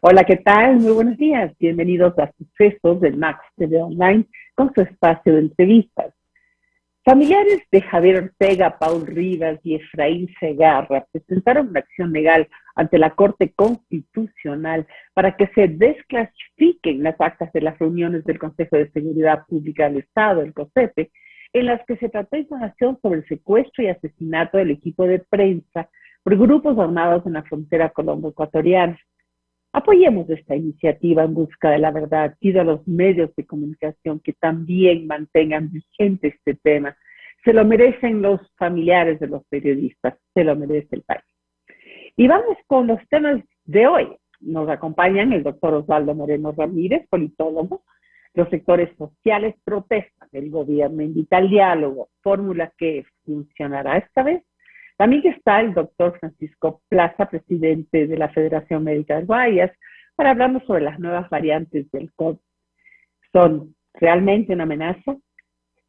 Hola, ¿qué tal? Muy buenos días. Bienvenidos a Sucesos del Max TV Online con su espacio de entrevistas. Familiares de Javier Ortega, Paul Rivas y Efraín Segarra presentaron una acción legal ante la Corte Constitucional para que se desclasifiquen las actas de las reuniones del Consejo de Seguridad Pública del Estado, el COSEPE, en las que se trató información sobre el secuestro y asesinato del equipo de prensa por grupos armados en la frontera colombo-ecuatoriana. Apoyemos esta iniciativa en busca de la verdad. Pido a los medios de comunicación que también mantengan vigente este tema. Se lo merecen los familiares de los periodistas, se lo merece el país. Y vamos con los temas de hoy. Nos acompañan el doctor Osvaldo Moreno Ramírez, politólogo. Los sectores sociales protestan, el gobierno invita al diálogo, fórmula que funcionará esta vez. También está el doctor Francisco Plaza, presidente de la Federación Médica de Guayas, para hablarnos sobre las nuevas variantes del COVID. ¿Son realmente una amenaza?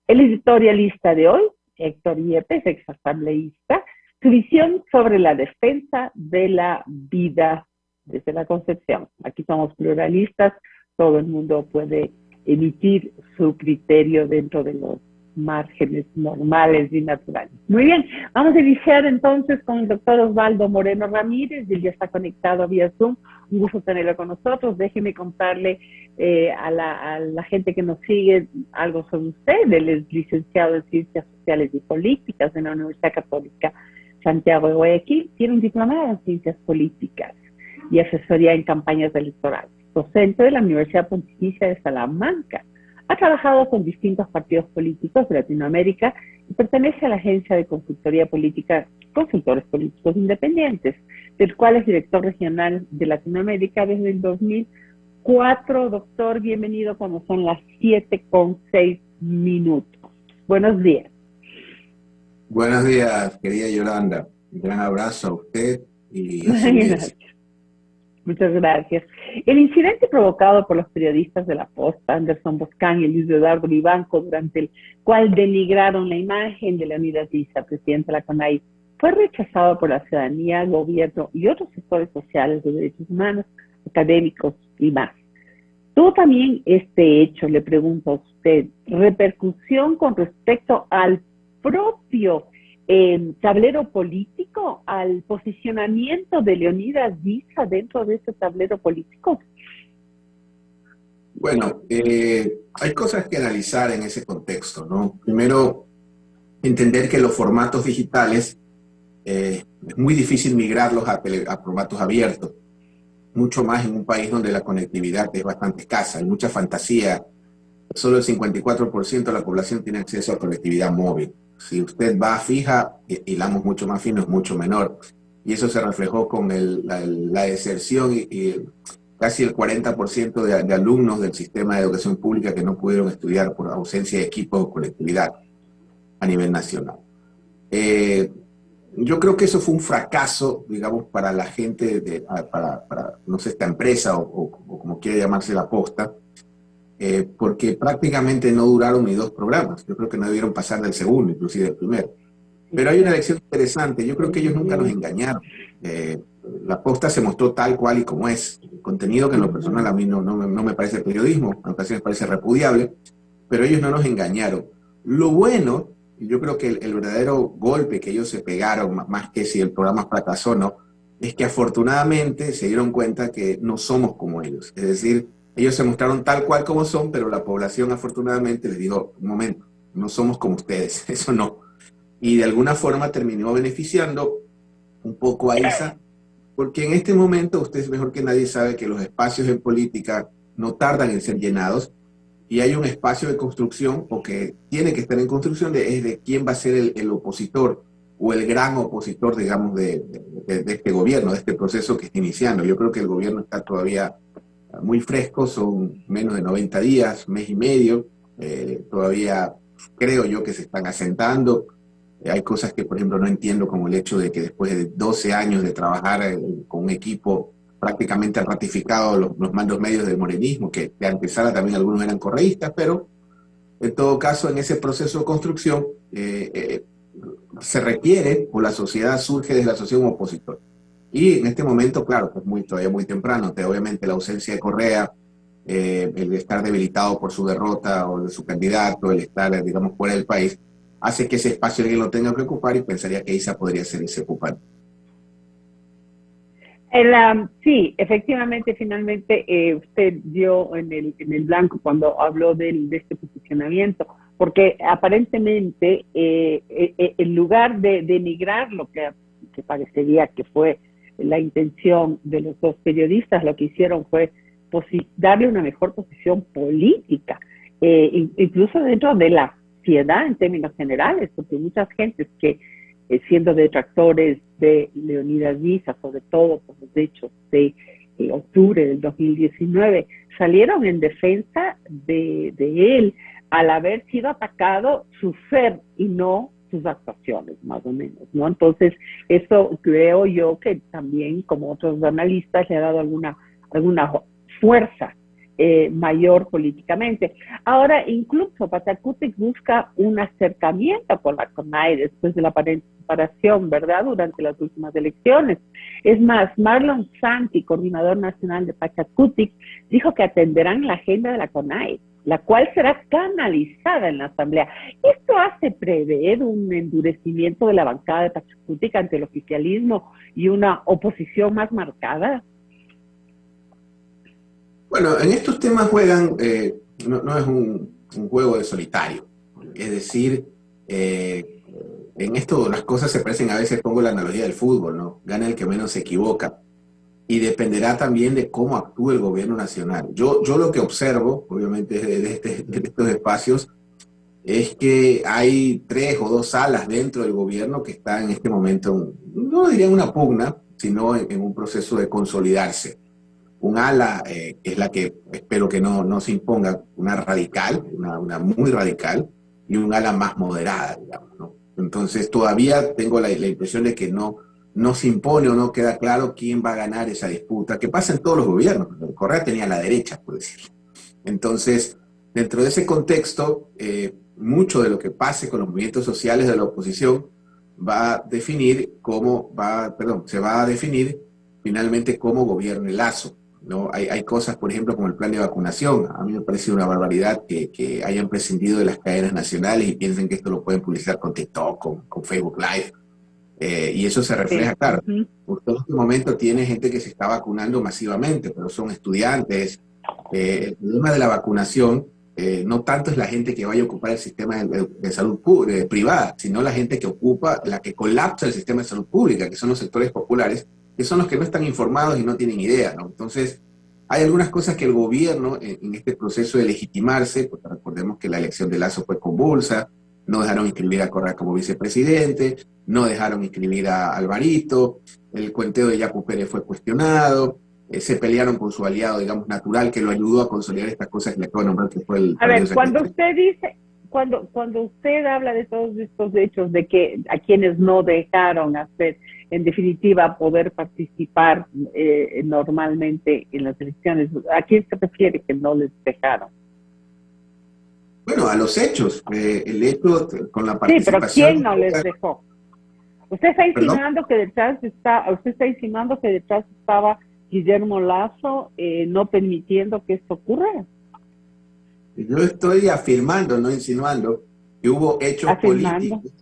El editorialista de hoy, Héctor Yepes, exasambleísta, su visión sobre la defensa de la vida desde la concepción. Aquí somos pluralistas, todo el mundo puede emitir su criterio dentro de los márgenes normales y naturales. Muy bien, vamos a iniciar entonces con el doctor Osvaldo Moreno Ramírez. Él ya está conectado vía Zoom. Un gusto tenerlo con nosotros. Déjeme contarle a la gente que nos sigue algo sobre usted. Él es licenciado en Ciencias Sociales y Políticas en la Universidad Católica Santiago de Guayaquil. Tiene un diplomado en Ciencias Políticas y asesoría en campañas electorales. Docente de la Universidad Pontificia de Salamanca. Ha trabajado con distintos partidos políticos de Latinoamérica y pertenece a la agencia de consultoría política Consultores Políticos Independientes, del cual es director regional de Latinoamérica desde el 2004. Doctor, bienvenido cuando son las 7:06. Buenos días. Buenos días, querida Yolanda. Un gran abrazo a usted y a su audiencia. Muchas gracias. El incidente provocado por los periodistas de La Posta, Anderson Boscan y Luis Eduardo Vivanco, durante el cual denigraron la imagen de Leonidas Issa, presidente de la CONAIE, fue rechazado por la ciudadanía, el gobierno y otros sectores sociales de derechos humanos, académicos y más. ¿Tuvo también este hecho, le pregunto a usted, repercusión con respecto al propio tablero político, al posicionamiento de Leonidas Issa dentro de ese tablero político? Bueno, hay cosas que analizar en ese contexto, ¿no? Primero, entender que los formatos digitales es muy difícil migrarlos a formatos abiertos, mucho más en un país donde la conectividad es bastante escasa, hay mucha fantasía. Solo el 54% de la población tiene acceso a conectividad móvil. Si usted va fija, hilamos mucho más fino, es mucho menor. Y eso se reflejó con la deserción y casi el 40% de alumnos del sistema de educación pública que no pudieron estudiar por ausencia de equipos o conectividad a nivel nacional. Yo creo que eso fue un fracaso, digamos, para la gente, para no sé, esta empresa o como quiere llamarse La Posta, porque prácticamente no duraron ni 2 programas. Yo creo que no debieron pasar del segundo, inclusive del primero. Pero hay una lección interesante. Yo creo que ellos nunca nos engañaron. La Posta se mostró tal cual y como es. El contenido que en lo personal a mí no me parece periodismo, en ocasiones parece repudiable, pero ellos no nos engañaron. Lo bueno, y yo creo que el verdadero golpe que ellos se pegaron, más que si el programa fracasó o no, es que afortunadamente se dieron cuenta que no somos como ellos. Es decir, ellos se mostraron tal cual como son, pero la población afortunadamente les dijo, un momento, no somos como ustedes, eso no. Y de alguna forma terminó beneficiando un poco a Issa, porque en este momento usted mejor que nadie sabe que los espacios en política no tardan en ser llenados y hay un espacio de construcción, o que tiene que estar en construcción, es de quién va a ser el opositor o el gran opositor, digamos, de este gobierno, de este proceso que está iniciando. Yo creo que el gobierno está todavía muy fresco, son menos de 90 días, mes y medio, todavía creo yo que se están asentando. Hay cosas que, por ejemplo, no entiendo, como el hecho de que después de 12 años de trabajar con un equipo prácticamente ratificado los mandos medios del morenismo, que de antesala también algunos eran correístas, pero en todo caso en ese proceso de construcción se requiere, o la sociedad surge de la asociación opositor. Y en este momento, claro, pues todavía muy temprano, obviamente la ausencia de Correa, el estar debilitado por su derrota o de su candidato, el estar, digamos, fuera del país, hace que ese espacio alguien lo tenga que ocupar y pensaría que Isa podría ser ese ocupante. Sí, efectivamente, finalmente usted dio en el blanco cuando habló de este posicionamiento, porque aparentemente en lugar de denigrar lo que parecería que fue la intención de los dos periodistas, lo que hicieron fue darle una mejor posición política, incluso dentro de la sociedad en términos generales, porque muchas gentes que siendo detractores de Leonidas Visa, sobre todo por los hechos de octubre del 2019, salieron en defensa de él al haber sido atacado su ser y no sus actuaciones, más o menos, ¿no? Entonces, eso creo yo que también, como otros analistas, le ha dado alguna fuerza mayor políticamente. Ahora, incluso Pachacutic busca un acercamiento con la CONAIE después de la separación, ¿verdad?, durante las últimas elecciones. Es más, Marlon Santi, coordinador nacional de Pachacutic, dijo que atenderán la agenda de la CONAIE, la cual será canalizada en la Asamblea. Esto hace prever un endurecimiento de la bancada de Pachacutic ante el oficialismo y una oposición más marcada. Bueno, en estos temas juegan, no es un juego de solitario. Es decir, en esto las cosas se parecen, a veces pongo la analogía del fútbol, ¿no? Gana el que menos se equivoca. Y dependerá también de cómo actúe el gobierno nacional. Yo lo que observo, obviamente, de estos espacios, es que hay 3 o 2 alas dentro del gobierno que están en este momento, no diría en una pugna, sino en un proceso de consolidarse. Un ala que es la que espero que no se imponga, una radical, una muy radical, y un ala más moderada, digamos, ¿no? Entonces todavía tengo la impresión de que no se impone o no queda claro quién va a ganar esa disputa, que pasa en todos los gobiernos. Correa tenía la derecha, por decirlo. Entonces, dentro de ese contexto, mucho de lo que pase con los movimientos sociales de la oposición va a definir se va a definir finalmente cómo gobierne Lazo, ¿no? Hay cosas, por ejemplo, como el plan de vacunación. A mí me parece una barbaridad que hayan prescindido de las cadenas nacionales y piensen que esto lo pueden publicar con TikTok, con Facebook Live. Y eso se refleja, sí, claro. Usted en este momento tiene gente que se está vacunando masivamente, pero son estudiantes. El problema de la vacunación no tanto es la gente que vaya a ocupar el sistema de salud privada, sino la gente que ocupa, la que colapsa el sistema de salud pública, que son los sectores populares, que son los que no están informados y no tienen idea, ¿no? Entonces, hay algunas cosas que el gobierno, en este proceso de legitimarse, porque recordemos que la elección de Lazo fue convulsa, no dejaron inscribir a Correa como vicepresidente, no dejaron inscribir a Alvarito, el cuenteo de Yacu Pérez fue cuestionado, se pelearon con su aliado, digamos, natural, que lo ayudó a consolidar estas cosas que le acabo de nombrar, que fue el... A ver, cuando usted dice, cuando usted habla de todos estos hechos, de que a quienes no dejaron hacer, en definitiva, poder participar normalmente en las elecciones, ¿a quién se refiere que no les dejaron? Bueno, a los hechos, el hecho con la participación... Sí, pero ¿quién no les dejó? Usted está insinuando que detrás estaba Guillermo Lazo no permitiendo que esto ocurra. Yo estoy afirmando, no insinuando, que hubo hechos políticos,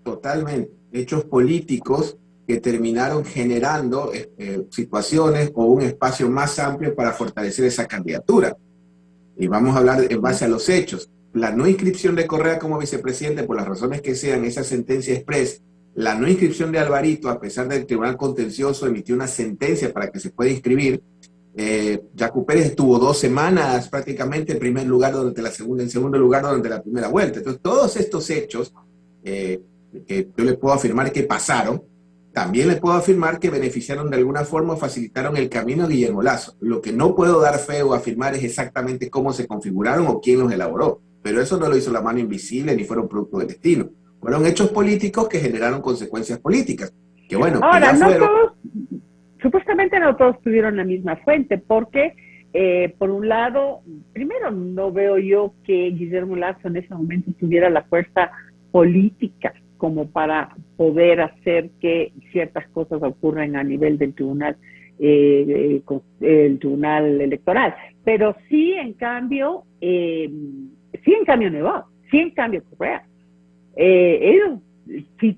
totalmente, hechos políticos que terminaron generando situaciones o un espacio más amplio para fortalecer esa candidatura. Y vamos a hablar en base a los hechos. La no inscripción de Correa como vicepresidente, por las razones que sean, esa sentencia express, la no inscripción de Alvarito, a pesar del Tribunal Contencioso emitió una sentencia para que se pueda inscribir. Yacu Pérez estuvo 2 semanas prácticamente en primer lugar en segundo lugar durante la primera vuelta. Entonces, todos estos hechos que yo le puedo afirmar que pasaron, también le puedo afirmar que beneficiaron de alguna forma o facilitaron el camino a Guillermo Lazo. Lo que no puedo dar fe o afirmar es exactamente cómo se configuraron o quién los elaboró. Pero eso no lo hizo la mano invisible ni fueron producto del destino. Fueron hechos políticos que generaron consecuencias políticas. Que bueno, ahora, que ya fueron... Supuestamente no todos tuvieron la misma fuente, porque por un lado, primero no veo yo que Guillermo Lazo en ese momento tuviera la fuerza política como para poder hacer que ciertas cosas ocurran a nivel del tribunal, el tribunal electoral. Pero sí, en cambio, Nebot, sí, en cambio, Correa. Ellos sí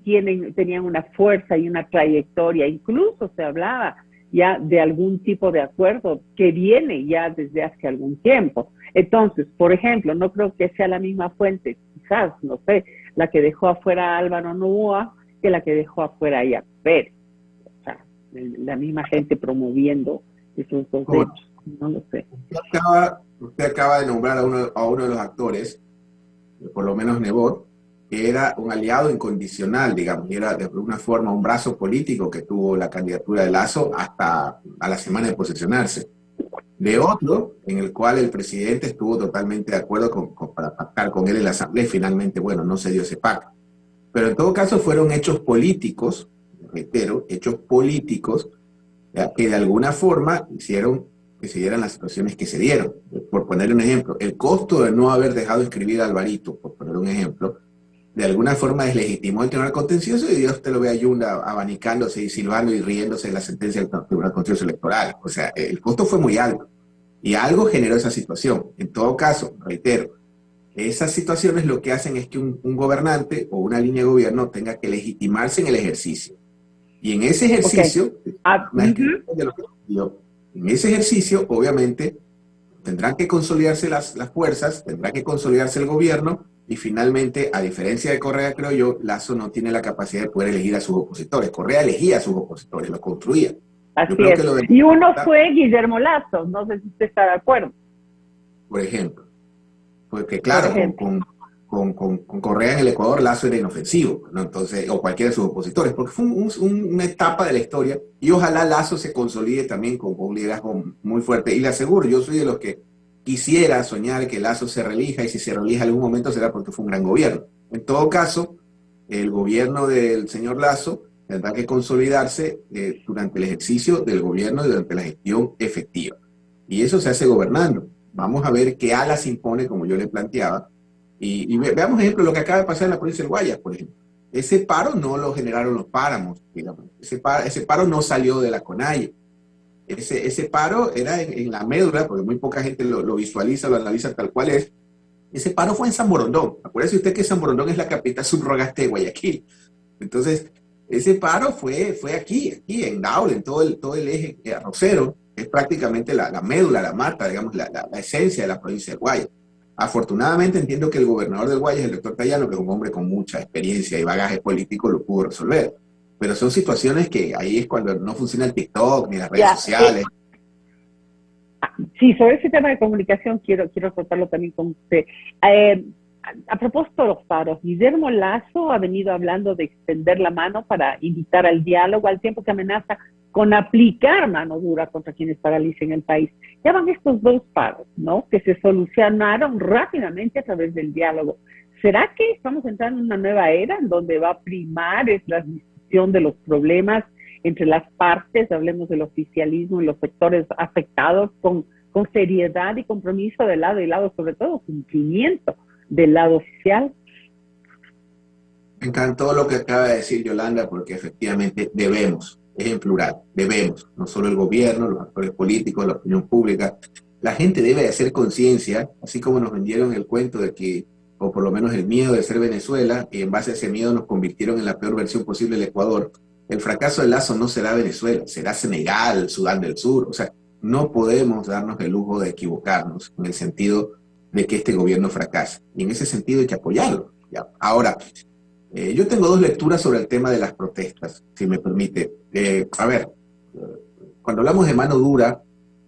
tenían una fuerza y una trayectoria, incluso se hablaba ya de algún tipo de acuerdo que viene ya desde hace algún tiempo. Entonces, por ejemplo, no creo que sea la misma fuente, quizás, no sé, la que dejó afuera a Álvaro Noboa que la que dejó afuera a Yac Pérez. O sea, la misma gente promoviendo esos dos hechos, no lo sé. Usted acaba de nombrar a uno de los actores, por lo menos Nebot, que era un aliado incondicional, digamos, y era de alguna forma un brazo político que tuvo la candidatura de Lasso hasta a la semana de posesionarse. De otro, en el cual el presidente estuvo totalmente de acuerdo para pactar con él en la asamblea y finalmente, bueno, no se dio ese pacto. Pero en todo caso fueron hechos políticos, reitero, hechos políticos, que de alguna forma hicieron que se dieran las situaciones que se dieron. Por poner un ejemplo, el costo de no haber dejado inscribir a Alvarito, por poner un ejemplo, de alguna forma deslegitimó el Tribunal Contencioso y Dios te lo ve a Yunda abanicándose y silbando y riéndose de la sentencia del Tribunal Contencioso Electoral. O sea, el costo fue muy alto y algo generó esa situación. En todo caso, reitero, esas situaciones lo que hacen es que un gobernante o una línea de gobierno tenga que legitimarse en el ejercicio. Y en ese ejercicio, en ese ejercicio, obviamente, tendrán que consolidarse las fuerzas, tendrá que consolidarse el gobierno y finalmente, a diferencia de Correa, creo yo, Lasso no tiene la capacidad de poder elegir a sus opositores. Correa elegía a sus opositores, los construía. Así es. Y uno fue Guillermo Lasso, no sé si usted está de acuerdo. Por ejemplo. Porque claro, con Correa en el Ecuador, Lasso era inofensivo, ¿no? Entonces, o cualquiera de sus opositores, porque fue una etapa de la historia y ojalá Lasso se consolide también con un liderazgo muy fuerte. Y le aseguro, yo soy de los que quisiera soñar que Lasso se reelija y si se reelija en algún momento será porque fue un gran gobierno. En todo caso, el gobierno del señor Lasso tendrá que consolidarse durante el ejercicio del gobierno y durante la gestión efectiva. Y eso se hace gobernando. Vamos a ver qué alas impone, como yo le planteaba. Y veamos, ejemplo, lo que acaba de pasar en la provincia del Guayas, por ejemplo. Ese paro no lo generaron los páramos, digamos. Ese paro no salió de la CONAIE. Ese paro era en la médula, porque muy poca gente lo visualiza, lo analiza tal cual es. Ese paro fue en San Borondón. Acuérdese usted que San Borondón es la capital subrogante de Guayaquil. Entonces, ese paro fue aquí en Daule, en todo el eje arrocero. Es prácticamente la médula, la mata, digamos, la esencia de la provincia del Guayas. Afortunadamente entiendo que el gobernador del Guayas, el doctor Cayano, que es un hombre con mucha experiencia y bagaje político, lo pudo resolver. Pero son situaciones que ahí es cuando no funciona el TikTok ni las redes sociales. Sí, sobre ese tema de comunicación quiero tratarlo también con usted. A propósito de los paros, Guillermo Lasso ha venido hablando de extender la mano para invitar al diálogo al tiempo que amenaza con aplicar mano dura contra quienes paralicen el país. Ya van estos dos paros, ¿no? Que se solucionaron rápidamente a través del diálogo. ¿Será que estamos entrando en una nueva era en donde va a primar la discusión de los problemas entre las partes, hablemos del oficialismo y los sectores afectados con seriedad y compromiso de lado y lado, sobre todo cumplimiento del lado oficial? Me encantó lo que acaba de decir Yolanda, porque efectivamente debemos, es en plural, debemos, no solo el gobierno, los actores políticos, la opinión pública, la gente debe de hacer conciencia, así como nos vendieron el cuento de que, o por lo menos el miedo de ser Venezuela, y en base a ese miedo nos convirtieron en la peor versión posible del Ecuador. El fracaso de Lasso no será Venezuela, será Senegal, Sudán del Sur. O sea, no podemos darnos el lujo de equivocarnos en el sentido de que este gobierno fracase. Y en ese sentido hay que apoyarlo. ¿Ya? Ahora, yo tengo dos lecturas sobre el tema de las protestas, si me permite. Cuando hablamos de mano dura,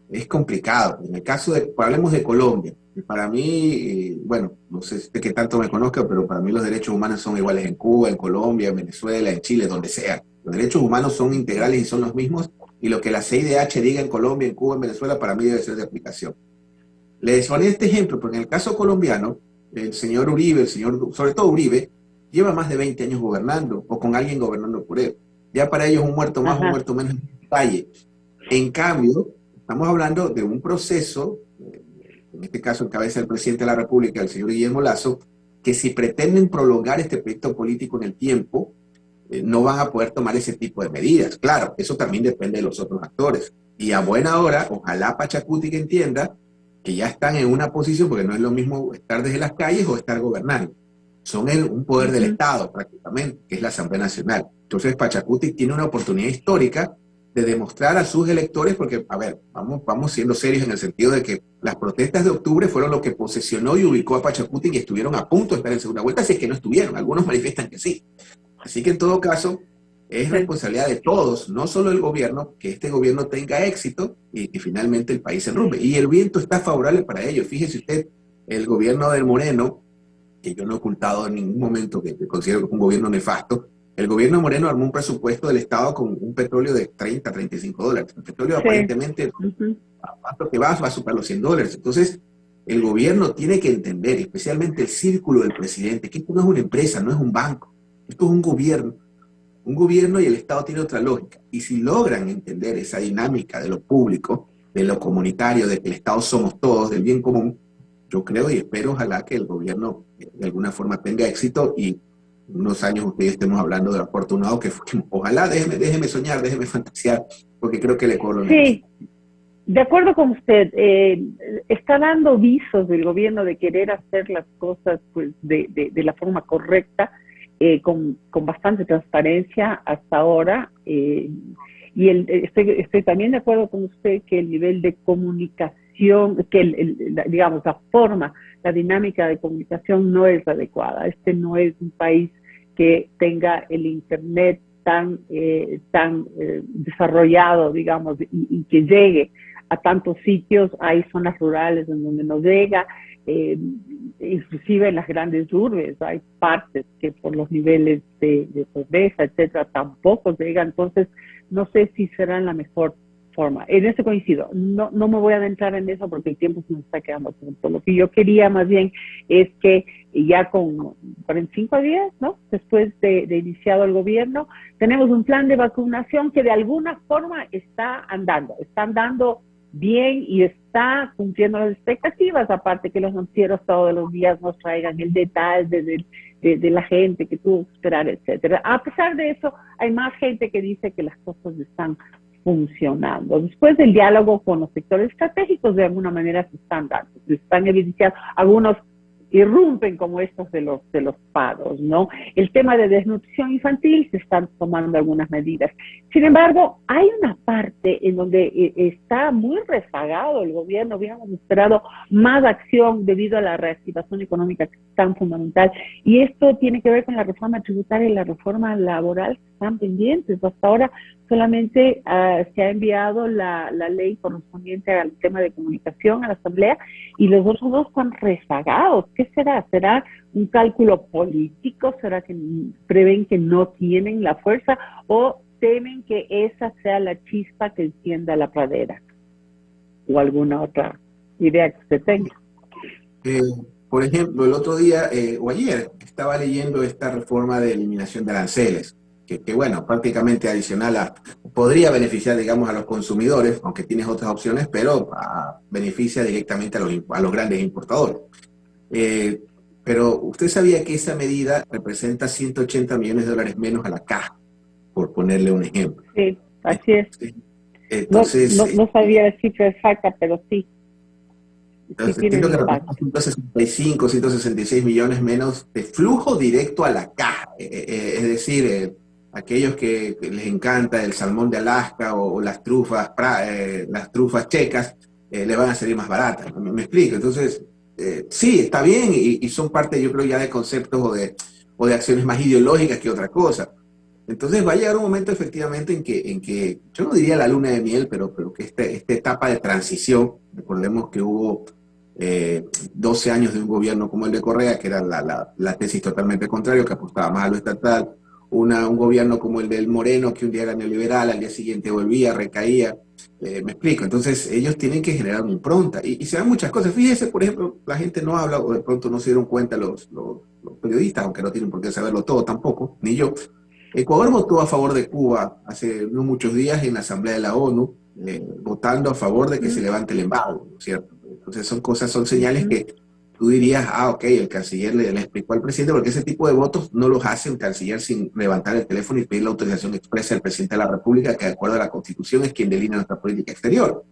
es complicado. En el caso hablemos de Colombia. Para mí, bueno, no sé qué tanto me conozca, pero para mí los derechos humanos son iguales en Cuba, en Colombia, en Venezuela, en Chile, donde sea. Los derechos humanos son integrales y son los mismos, y lo que la CIDH diga en Colombia, en Cuba, en Venezuela, para mí debe ser de aplicación. Les ponía este ejemplo, porque en el caso colombiano, el señor Uribe, sobre todo Uribe, lleva más de 20 años gobernando, o con alguien gobernando por él. Ya para ellos un muerto más, un muerto menos en detalle. En cambio, estamos hablando de un proceso, en este caso en cabeza del presidente de la República, el señor Guillermo Lasso, que si pretenden prolongar este proyecto político en el tiempo, no van a poder tomar ese tipo de medidas. Claro, eso también depende de los otros actores. Y a buena hora, ojalá Pachacuti que entienda que ya están en una posición, porque no es lo mismo estar desde las calles o estar gobernando. Son un poder del Estado prácticamente, que es la Asamblea Nacional. Entonces Pachacuti tiene una oportunidad histórica de demostrar a sus electores, porque, a ver, vamos siendo serios en el sentido de que las protestas de octubre fueron lo que posesionó y ubicó a Pachacuti, y estuvieron a punto de estar en segunda vuelta, si es que no estuvieron. Algunos manifiestan que sí. Así que en todo caso, es responsabilidad de todos, no solo del gobierno, que este gobierno tenga éxito y que finalmente el país se enrumbe. Y el viento está favorable para ello. Fíjese usted, el gobierno del Moreno, que yo no he ocultado en ningún momento que considero que es un gobierno nefasto, el gobierno Moreno armó un presupuesto del Estado con un petróleo de 30, $35. El petróleo aparentemente, a que va a superar los $100. Entonces, el gobierno tiene que entender, especialmente el círculo del presidente, que esto no es una empresa, no es un banco, esto es un gobierno. Un gobierno y el Estado tiene otra lógica. Y si logran entender esa dinámica de lo público, de lo comunitario, de que el Estado somos todos, del bien común, yo creo y espero, ojalá, que el gobierno de alguna forma tenga éxito y unos años ustedes estemos hablando de lo afortunado que fuimos. Ojalá, déjeme soñar, déjeme fantasear, porque creo que el Ecuador lo necesita. Sí, de acuerdo con usted, está dando visos del gobierno de querer hacer las cosas pues de la forma correcta, con bastante transparencia hasta ahora, y estoy también de acuerdo con usted que el nivel de comunicación, que digamos la forma, la dinámica de comunicación no es adecuada. Este no es un país que tenga el internet tan desarrollado, digamos, y que llegue a tantos sitios. Hay zonas rurales en donde no llega, inclusive en las grandes urbes hay partes que por los niveles de pobreza, etcétera, tampoco llegan. Entonces, no sé si será la mejor forma. En eso coincido. No me voy a adentrar en eso porque el tiempo se nos está quedando corto. Lo que yo quería más bien es que ya con 45 días, ¿no?, después de iniciado el gobierno, tenemos un plan de vacunación que de alguna forma está andando bien y está cumpliendo las expectativas, aparte que los noticieros todos los días nos traigan el detalle de la gente que tuvo que esperar, etcétera. A pesar de eso, hay más gente que dice que las cosas están funcionando. Después del diálogo con los sectores estratégicos, de alguna manera se están dando, se están evidenciando, algunos irrumpen como estos de los paros, ¿no? El tema de desnutrición infantil, se están tomando algunas medidas. Sin embargo, hay una parte en donde está muy rezagado el gobierno. Hubiéramos esperado más acción debido a la reactivación económica, que es tan fundamental, y esto tiene que ver con la reforma tributaria y la reforma laboral, que están pendientes. Hasta ahora solamente se ha enviado la ley correspondiente al tema de comunicación a la Asamblea, y los otros dos están rezagados. ¿Qué será? ¿Será un cálculo político? ¿Será que prevén que no tienen la fuerza o temen que esa sea la chispa que encienda la pradera? ¿O alguna otra idea que usted tenga? Por ejemplo, el otro día o ayer estaba leyendo esta reforma de eliminación de aranceles, que bueno, prácticamente adicional podría beneficiar, digamos, a los consumidores, aunque tienes otras opciones, pero beneficia directamente a los grandes importadores. Pero usted sabía que esa medida representa $180 millones menos a la caja, por ponerle un ejemplo. Sí, así es. Entonces, no sabía la cifra exacta, pero sí. Entiendo que representa 165, 166 millones menos de flujo directo a la caja. Es decir, aquellos que les encanta el salmón de Alaska o las trufas checas, le van a salir más baratas. ¿Me explico? Entonces, sí, está bien y son parte, yo creo, ya de conceptos o de acciones más ideológicas que otra cosa. Entonces va a llegar un momento efectivamente en que yo no diría la luna de miel, pero que esta etapa de transición, recordemos que hubo 12 años de un gobierno como el de Correa, que era la tesis totalmente contraria, que apostaba más a lo estatal, un gobierno como el del Moreno, que un día era neoliberal, al día siguiente volvía, recaía, me explico. Entonces ellos tienen que generar una impronta y se dan muchas cosas. Fíjese, por ejemplo, la gente no habla o de pronto no se dieron cuenta los periodistas, aunque no tienen por qué saberlo todo tampoco, ni yo. Ecuador votó a favor de Cuba hace no muchos días en la Asamblea de la ONU, votando a favor de que se levante el embargo, ¿no es cierto? Entonces son señales que tú dirías, ah, ok, el canciller le explicó al presidente, porque ese tipo de votos no los hace un canciller sin levantar el teléfono y pedir la autorización expresa del presidente de la República, que de acuerdo a la Constitución es quien delinea nuestra política exterior.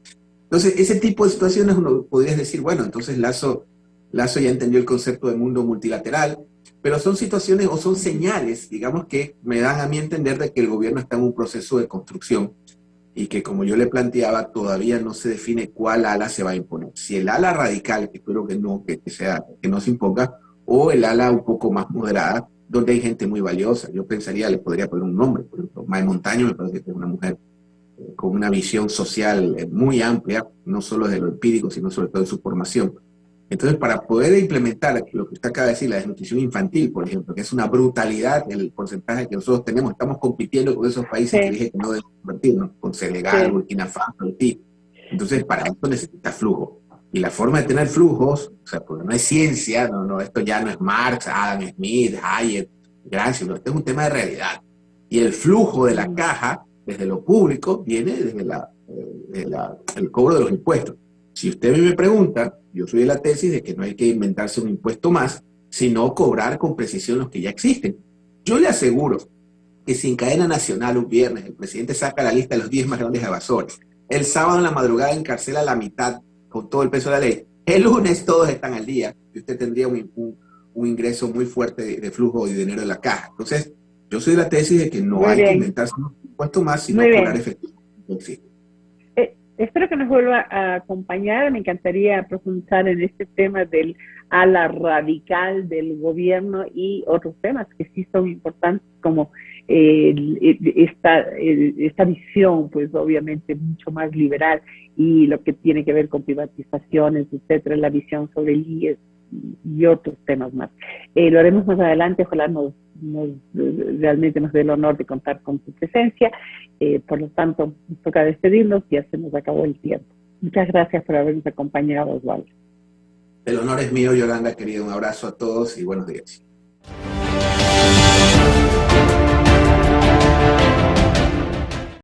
Entonces, ese tipo de situaciones uno podrías decir, bueno, entonces Lasso ya entendió el concepto de mundo multilateral, pero son situaciones o son señales, digamos, que me dan a mí entender de que el gobierno está en un proceso de construcción y que, como yo le planteaba, todavía no se define cuál ala se va a imponer. Si el ala radical, que espero que no, que no se imponga, o el ala un poco más moderada, donde hay gente muy valiosa. Yo pensaría, le podría poner un nombre, por ejemplo, May Montaño me parece que es una mujer con una visión social muy amplia, no solo de lo empírico, sino sobre todo de su formación. Entonces, para poder implementar lo que usted acaba de decir, la desnutrición infantil, por ejemplo, que es una brutalidad el porcentaje que nosotros tenemos, estamos compitiendo con esos países que dije que no debemos competir, ¿no? Con Senegal, Burkina Faso, Haití. Entonces, para esto necesita flujo. Y la forma de tener flujos, o sea, porque no es ciencia, esto ya no es Marx, Adam Smith, Hayek, Gramsci, esto es un tema de realidad. Y el flujo de la caja, desde lo público, viene desde el cobro de los impuestos. Si usted me pregunta, yo soy de la tesis de que no hay que inventarse un impuesto más, sino cobrar con precisión los que ya existen. Yo le aseguro que si en cadena nacional un viernes el presidente saca la lista de los 10 más grandes evasores, el sábado en la madrugada encarcela la mitad con todo el peso de la ley, el lunes todos están al día y usted tendría un ingreso muy fuerte de flujo y dinero de la caja. Entonces, yo soy de la tesis de que no hay que inventarse un impuesto más, sino cobrar efectivamente lo que existe. Espero que nos vuelva a acompañar. Me encantaría profundizar en este tema del ala radical del gobierno y otros temas que sí son importantes, como esta visión, pues obviamente mucho más liberal, y lo que tiene que ver con privatizaciones, etcétera, la visión sobre el IES y otros temas más. Lo haremos más adelante. Ojalá realmente nos dé el honor de contar con su presencia. Por lo tanto, nos toca despedirnos, ya se nos acabó el tiempo. Muchas gracias por habernos acompañado, Osvaldo. El honor es mío, Yolanda, querido. Un abrazo a todos y buenos días.